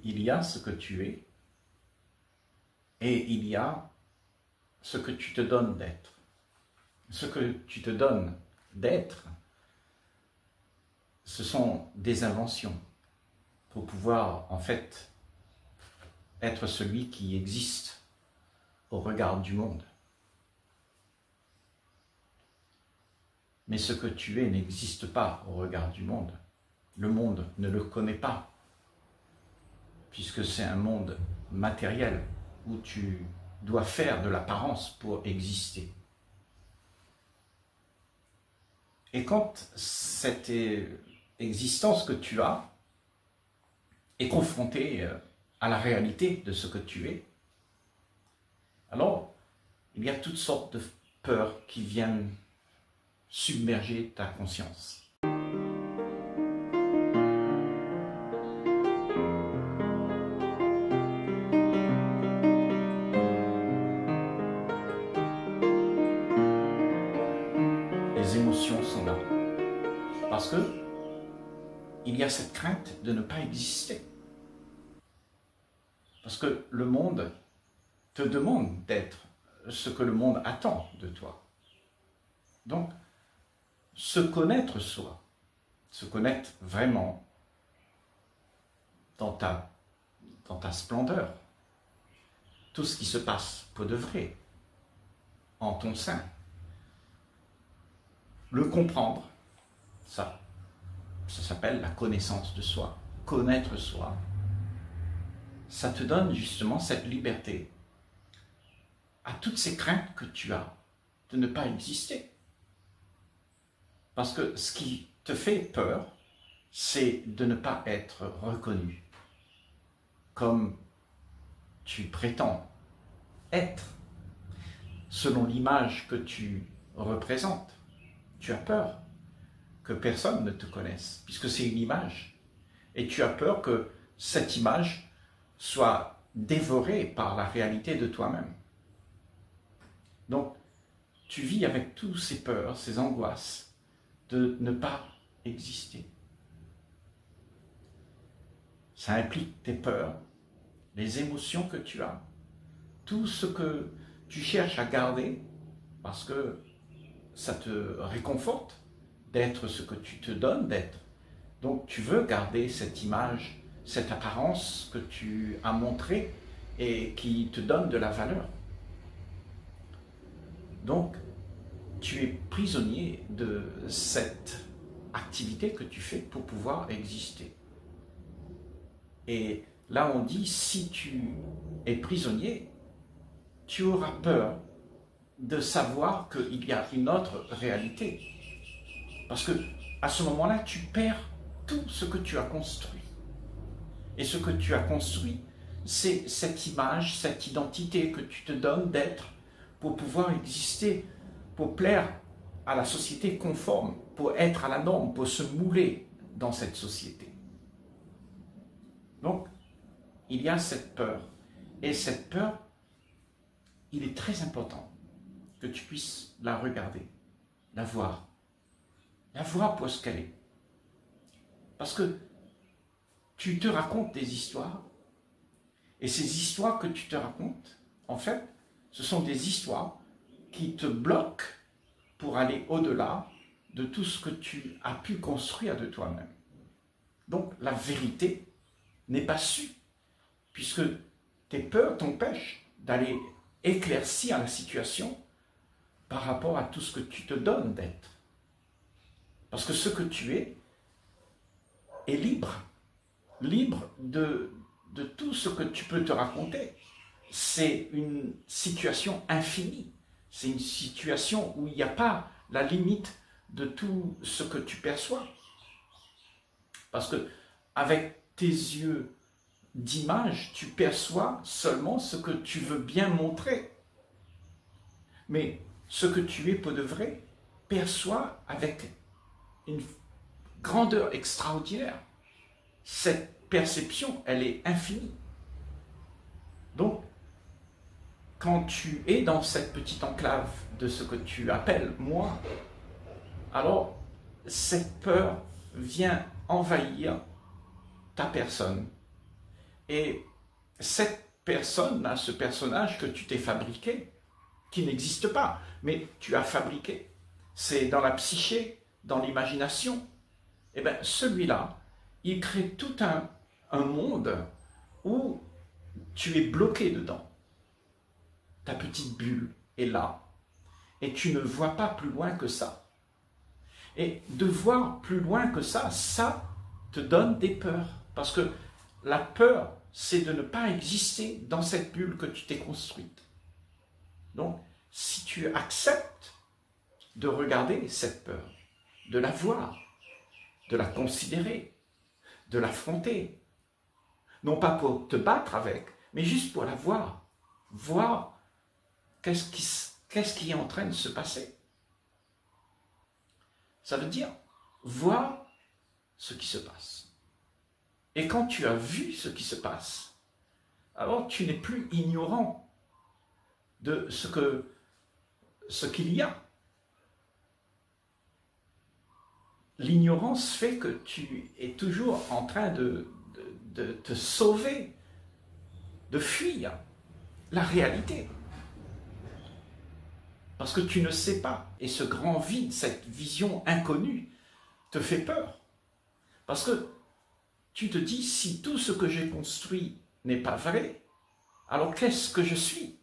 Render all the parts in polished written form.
il y a ce que tu es et il y a ce que tu te donnes d'être. Ce que tu te donnes d'être, ce sont des inventions pour pouvoir en fait être celui qui existe au regard du monde. Mais ce que tu es n'existe pas au regard du monde. Le monde ne le connaît pas, puisque c'est un monde matériel où tu dois faire de l'apparence pour exister. Et quand cette existence que tu as est confrontée à la réalité de ce que tu es, alors il y a toutes sortes de peurs qui viennent submerger ta conscience. Les émotions sont là. Parce que il y a cette crainte de ne pas exister. Parce que le monde te demande d'être ce que le monde attend de toi. Donc, se connaître soi, se connaître vraiment dans ta splendeur, tout ce qui se passe pour de vrai, en ton sein, le comprendre, ça s'appelle la connaissance de soi, connaître soi, ça te donne justement cette liberté à toutes ces craintes que tu as de ne pas exister. Parce que ce qui te fait peur, c'est de ne pas être reconnu comme tu prétends être, selon l'image que tu représentes. Tu as peur que personne ne te connaisse, puisque c'est une image. Et tu as peur que cette image soit dévorée par la réalité de toi-même. Donc, tu vis avec tous ces peurs, ces angoisses, de ne pas exister. Ça implique tes peurs, les émotions que tu as, tout ce que tu cherches à garder, parce que ça te réconforte d'être ce que tu te donnes d'être. Donc tu veux garder cette image, cette apparence que tu as montrée et qui te donne de la valeur. Donc, tu es prisonnier de cette activité que tu fais pour pouvoir exister. Et là, on dit, si tu es prisonnier, tu auras peur de savoir qu'il y a une autre réalité. Parce que à ce moment-là, tu perds tout ce que tu as construit. Et ce que tu as construit, c'est cette image, cette identité que tu te donnes d'être pour pouvoir exister, pour plaire à la société conforme, pour être à la norme, pour se mouler dans cette société. Donc, il y a cette peur. Et cette peur, il est très important que tu puisses la regarder, la voir pour ce qu'elle est. Parce que tu te racontes des histoires, et ces histoires que tu te racontes, en fait, ce sont des histoires qui te bloquent pour aller au-delà de tout ce que tu as pu construire de toi-même. Donc, la vérité n'est pas sue, puisque tes peurs t'empêchent d'aller éclaircir la situation par rapport à tout ce que tu te donnes d'être. Parce que ce que tu es libre de tout ce que tu peux te raconter. C'est une situation infinie, c'est une situation où il n'y a pas la limite de tout ce que tu perçois. Parce que avec tes yeux d'image, tu perçois seulement ce que tu veux bien montrer. Mais ce que tu es pour de vrai, perçoit avec une grandeur extraordinaire. Cette perception, elle est infinie. Donc, quand tu es dans cette petite enclave de ce que tu appelles moi, alors cette peur vient envahir ta personne Et cette personne, là, ce personnage que tu t'es fabriqué, qui n'existe pas, mais tu as fabriqué, c'est dans la psyché, dans l'imagination, et bien celui-là, il crée tout un monde où tu es bloqué dedans. Ta petite bulle est là, et tu ne vois pas plus loin que ça. Et de voir plus loin que ça te donne des peurs. Parce que la peur, c'est de ne pas exister dans cette bulle que tu t'es construite. Donc, si tu acceptes de regarder cette peur, de la voir, de la considérer, de l'affronter, non pas pour te battre avec, mais juste pour la voir qu'est-ce qui est en train de se passer. Ça veut dire voir ce qui se passe. Et quand tu as vu ce qui se passe, alors tu n'es plus ignorant de ce qu'il y a. L'ignorance fait que tu es toujours en train de te sauver, de fuir la réalité. Parce que tu ne sais pas. Et ce grand vide, cette vision inconnue, te fait peur. Parce que tu te dis, si tout ce que j'ai construit n'est pas vrai, alors qu'est-ce que je suis?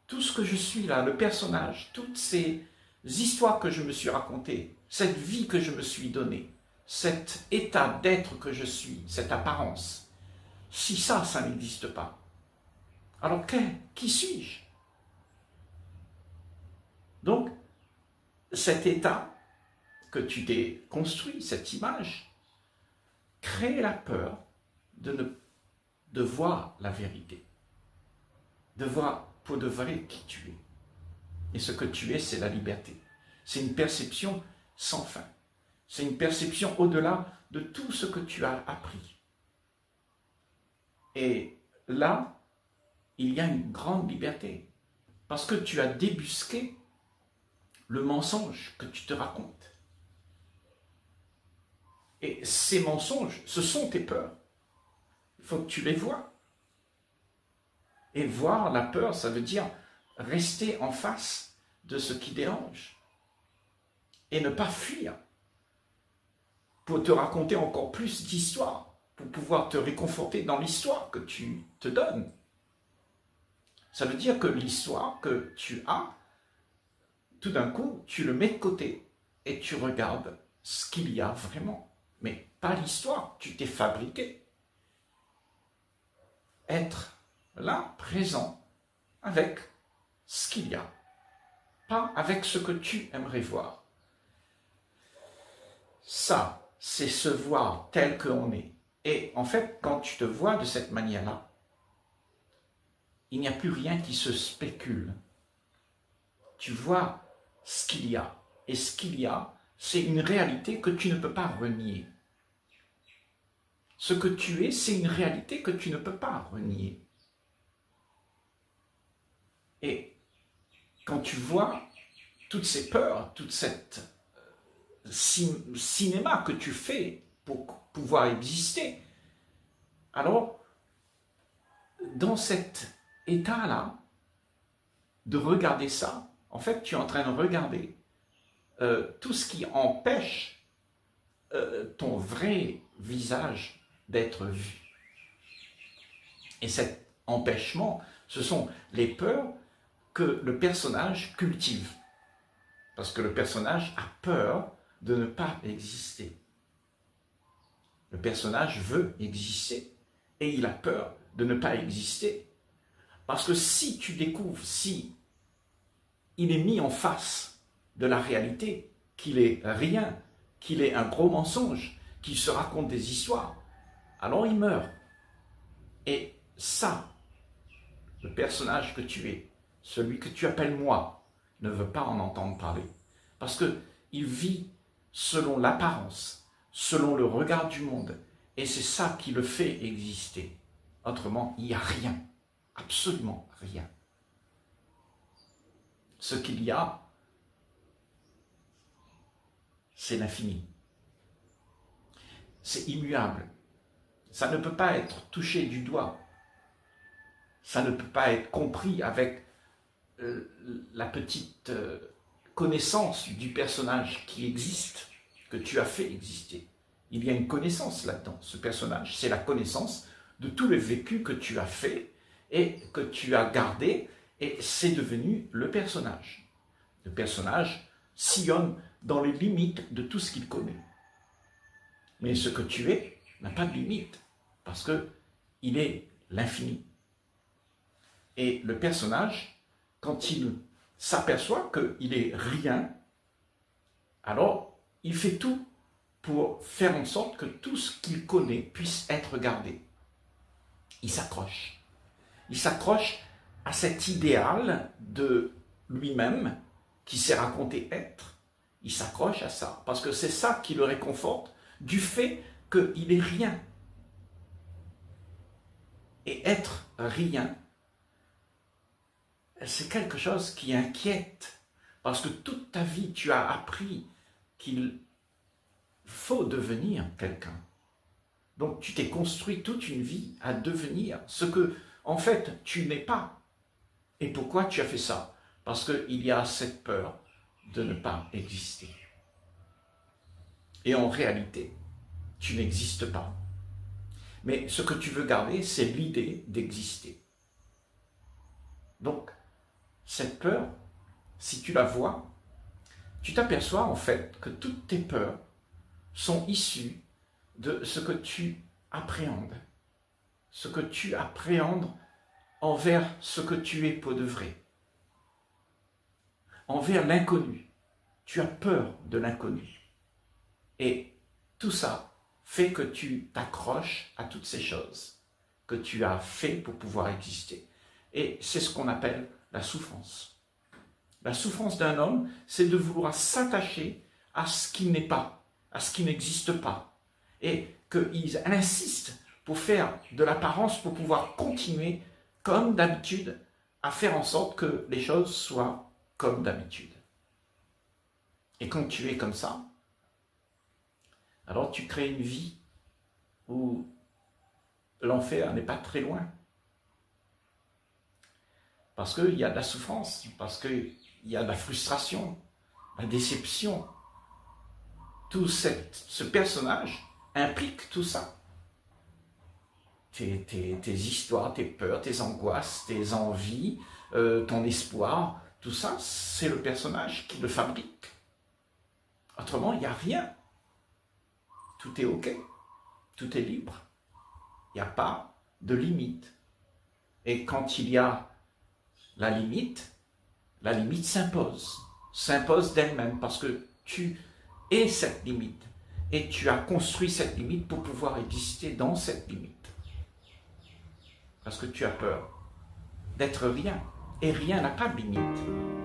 Tout ce que je suis là, le personnage, toutes ces histoires que je me suis racontées, cette vie que je me suis donnée, cet état d'être que je suis, cette apparence, si ça n'existe pas, alors qui suis-je? Donc, cet état que tu t'es construit, cette image, crée la peur de voir la vérité, de voir pour de vrai qui tu es. Et ce que tu es, c'est la liberté. C'est une perception sans fin. C'est une perception au-delà de tout ce que tu as appris. Et là, il y a une grande liberté. Parce que tu as débusqué le mensonge que tu te racontes. Et ces mensonges, ce sont tes peurs. Il faut que tu les vois. Et voir la peur, ça veut dire rester en face de ce qui dérange. Et ne pas fuir. Pour te raconter encore plus d'histoires. Pour pouvoir te réconforter dans l'histoire que tu te donnes. Ça veut dire que l'histoire que tu as, tout d'un coup, tu le mets de côté et tu regardes ce qu'il y a vraiment. Mais pas l'histoire, tu t'es fabriqué. Être là, présent, avec ce qu'il y a, pas avec ce que tu aimerais voir. Ça, c'est se voir tel qu'on est. Et en fait, quand tu te vois de cette manière-là, il n'y a plus rien qui se spécule. Tu vois ce qu'il y a. Et ce qu'il y a, c'est une réalité que tu ne peux pas renier. Ce que tu es, c'est une réalité que tu ne peux pas renier. Et quand tu vois toutes ces peurs, toute cette cinéma que tu fais pour pouvoir exister, alors, dans cet état-là, de regarder ça, en fait, tu es en train de regarder tout ce qui empêche ton vrai visage d'être vu. Et cet empêchement, ce sont les peurs que le personnage cultive. Parce que le personnage a peur de ne pas exister. Le personnage veut exister et il a peur de ne pas exister. Parce que si tu découvres, si il est mis en face de la réalité, qu'il est rien, qu'il est un gros mensonge, qu'il se raconte des histoires, alors il meurt. Et ça, le personnage que tu es, celui que tu appelles moi, ne veut pas en entendre parler. Parce qu'il vit selon l'apparence, selon le regard du monde. Et c'est ça qui le fait exister. Autrement, il n'y a rien. Absolument rien. Ce qu'il y a, c'est l'infini. c'est immuable. Ça ne peut pas être touché du doigt. Ça ne peut pas être compris avec la petite connaissance du personnage qui existe, que tu as fait exister. Il y a une connaissance là-dedans, ce personnage. C'est la connaissance de tout le vécu que tu as fait et que tu as gardé, et c'est devenu le personnage. Le personnage sillonne dans les limites de tout ce qu'il connaît. Mais ce que tu es n'a pas de limite, parce qu'il est l'infini. Et le personnage, quand il s'aperçoit qu'il est rien, alors il fait tout pour faire en sorte que tout ce qu'il connaît puisse être gardé. Il s'accroche. Il s'accroche à cet idéal de lui-même qui s'est raconté être. Il s'accroche à ça, parce que c'est ça qui le réconforte du fait qu'il est rien. Et être rien, c'est quelque chose qui inquiète, parce que toute ta vie, tu as appris qu'il faut devenir quelqu'un. Donc tu t'es construit toute une vie à devenir ce que, en fait, tu n'es pas. Et pourquoi tu as fait ça? Parce qu'il y a cette peur de ne pas exister. Et en réalité, tu n'existes pas. Mais ce que tu veux garder, c'est l'idée d'exister. Donc, cette peur, si tu la vois, tu t'aperçois en fait que toutes tes peurs sont issues de ce que tu appréhendes. Ce que tu appréhendes envers ce que tu es pour de vrai. Envers l'inconnu. Tu as peur de l'inconnu. Et tout ça fait que tu t'accroches à toutes ces choses que tu as fait pour pouvoir exister. Et c'est ce qu'on appelle la souffrance. La souffrance d'un homme, c'est de vouloir s'attacher à ce qui n'est pas, à ce qui n'existe pas. Et qu'il insiste pour faire de l'apparence, pour pouvoir continuer comme d'habitude à faire en sorte que les choses soient comme d'habitude. Et quand tu es comme ça, alors tu crées une vie où l'enfer n'est pas très loin. Parce qu'il y a de la souffrance, parce qu'il y a de la frustration, la déception. Tout ce personnage implique tout ça. Tes histoires, tes peurs, tes angoisses, tes envies, ton espoir, tout ça, c'est le personnage qui le fabrique. Autrement, il n'y a rien. Tout est OK. Tout est libre. Il n'y a pas de limite. Et quand il y a la limite s'impose d'elle-même, parce que tu es cette limite. Et tu as construit cette limite pour pouvoir exister dans cette limite. Parce que tu as peur d'être rien. Et rien n'a pas de limite.